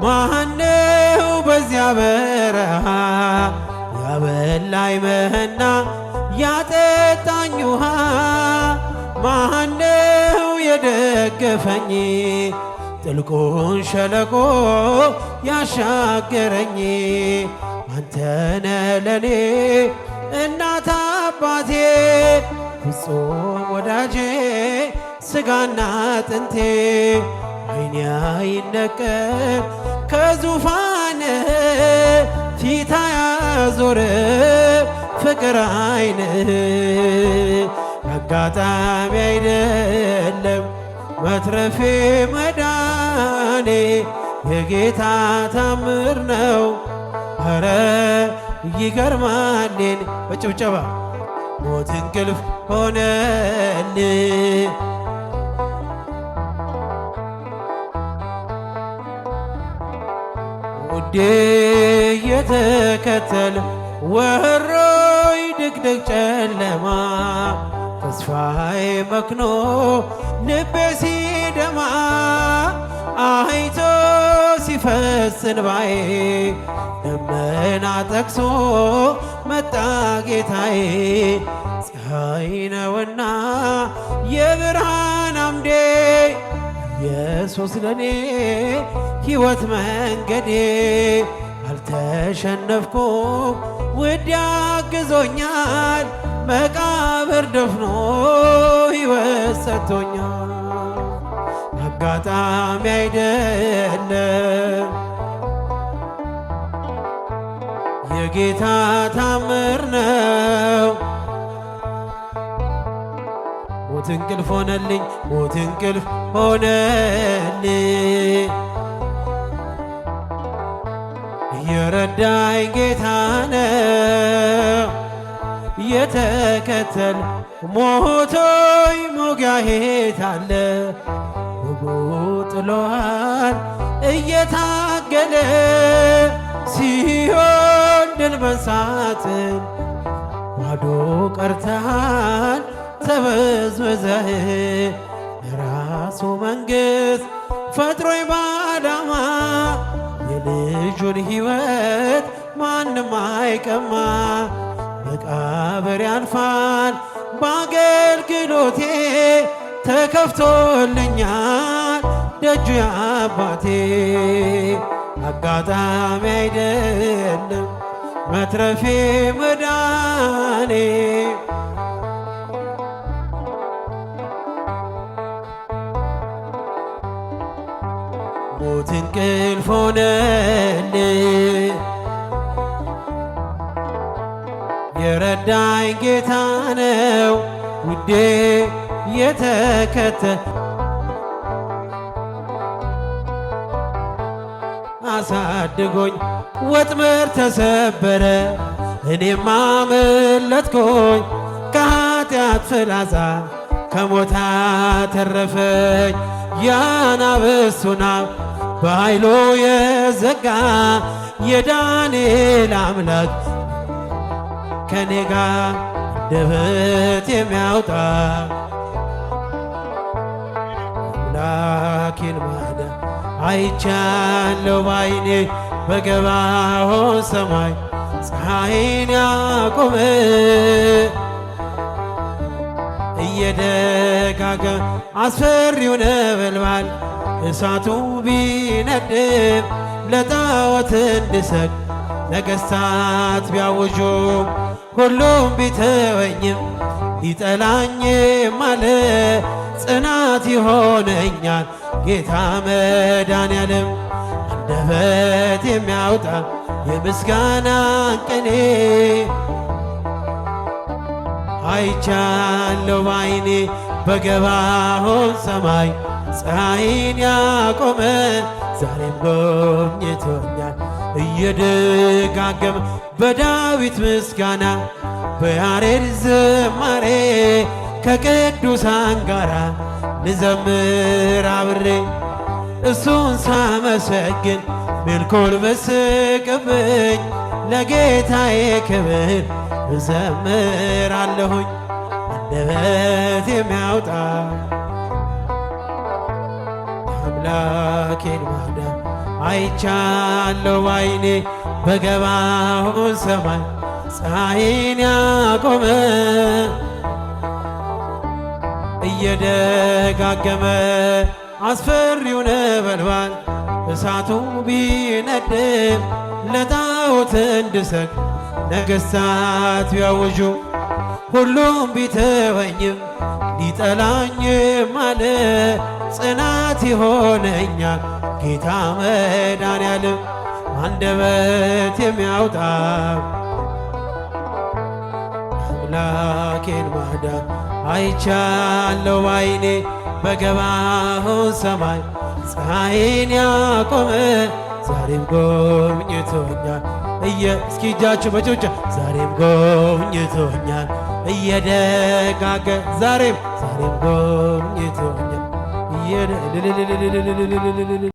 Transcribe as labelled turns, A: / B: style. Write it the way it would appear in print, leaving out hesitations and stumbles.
A: ማነው በዚያ በረሃ ያበላኝ መና ያጠጣኝ ውሃ? ማነው የደገፈኝ ጥልቁን ሸለቆ ያሻገረኝ? አንተነ ለኔ እናት አባቴ ፍጹም ወዳጄ ስጋና አጥንቴ። ዓይኔ አይነቀል ከዙፋን ፊት ያዞረ ፍቅር ዓይን አጋጣሚ አይደለም መትረፌ መዳኔ የጌታ ታምር ነው። ኧረ ይገርማልን በጭብጨባ ሞት እንቅልፍ ሆነልኝ ውዴ የተከተለ ወሮይ ድቅድቅ ጨለማ ተስፋዬ መክኖ ልቤ ሲደማ አይቶ ሲፈስ እንባዬ ደመና ጠቅሶ መጣ ጌታዬ። ፀሐይ ነውና የብርሃን አምዴ ኢየሱስ ለኔ ሕይወት መንገዴ። አልተሸነፍኩም ውድ ያግዞኛል መቃብር ደፍኖ ሕይወት ሰጥቶኛል። አጋጣሚ አይደለም የጌታ ታምር ነው። ሞት እንቅልፍ ሆነልኝ ሞት እንቅልፍ ሆነልኝ የረዳኝ ጌታ ነው የተከተል ሞቶይ ሞጋሄት አለ ወጉ ጥሎሃል እየታገለ ሲሆን ድል መንሳትን ባዶ ቀርተሃል ተበዝበዘህ የራሱ መንግሥት ፈጥሮይ ባዳማ የልጁን ሕይወት ማንም አይቀማ። መቃብር ያልፋል በአገልግሎቴ ተከፍቶልኛል ደጁ የአባቴ። አጋጣሚ አይደለም መትረፌ መዳኔ ሞት እንቅልፍ ሆነልኝ የረዳኝ ጌታ ነው ውዴ የተከተል አሳድጎኝ ወጥመድ ተሰበረ እኔም አመለጥኩኝ ከኃጢአት ፍላጻ ከሞት አተረፈኝ። የአናብስቱን አፍ በኃይሉ የዘጋ የዳንኤል አምላክ ከኔ ጋር አንደበት የሚያወጣ አምላኬን ማዳን አይቻለሁ ባይኔ በገባዖን ሰማይ ፀሐይን ያቆመ እየደጋገመ አስፈሪው ነበልባል እሳቱ ቢነድም ለጣዖት እንድሰግድ ነገሥታት ቢያውጁም ሁሉም ቢተወኝም ቢጠላኝም አለ ጽናት ይሆነኛል ጌታ መድኃኔዓለም። አንደበት የሚያወጣ የምስጋናን ቅኔ አይቻለሁ ባይኔ በገባዖን ሰማይ ፀሐይን ያቆመ ዛሬም ጎብኝቶኛል እየደጋገመ በዳዊት ምስጋና በያሬድ ዝማሬ ከቅዱሳን ጋራ ልዘምር አብሬ እሱን ሳመሰግን ምልኮል መስቅብኝ ለጌታዬ ክብር እዘምራለሁኝ። አንደበት የሚያወጣ የአምላኬን ማዳን አይቻለሁ ባይኔ በገባው ሰማይ ፀሐይን ያቆመ እየደጋገመ አስፈሪው ነበልባል እሳቱ ቢነድም ለጣዖት እንድሰግድ ነገሥታት ቢያውጁ ሁሉም ቢተወኝም ሊጠላኝም አለ ጽናት ይሆነኛል ጌታ መድኃኔዓለም አንደበት የሚያወጣ አምላኬን ማዳን አይቻለሁ ባይኔ በገባው ሰማይ ፀሐይን ያቆመ ዛሬም ጎብኝቶኛል እስኪ እጃችሁ በጭብጨባ ዛሬም ጎብኝቶኛል እየደጋገ ዛሬም ጎብኝቶኛል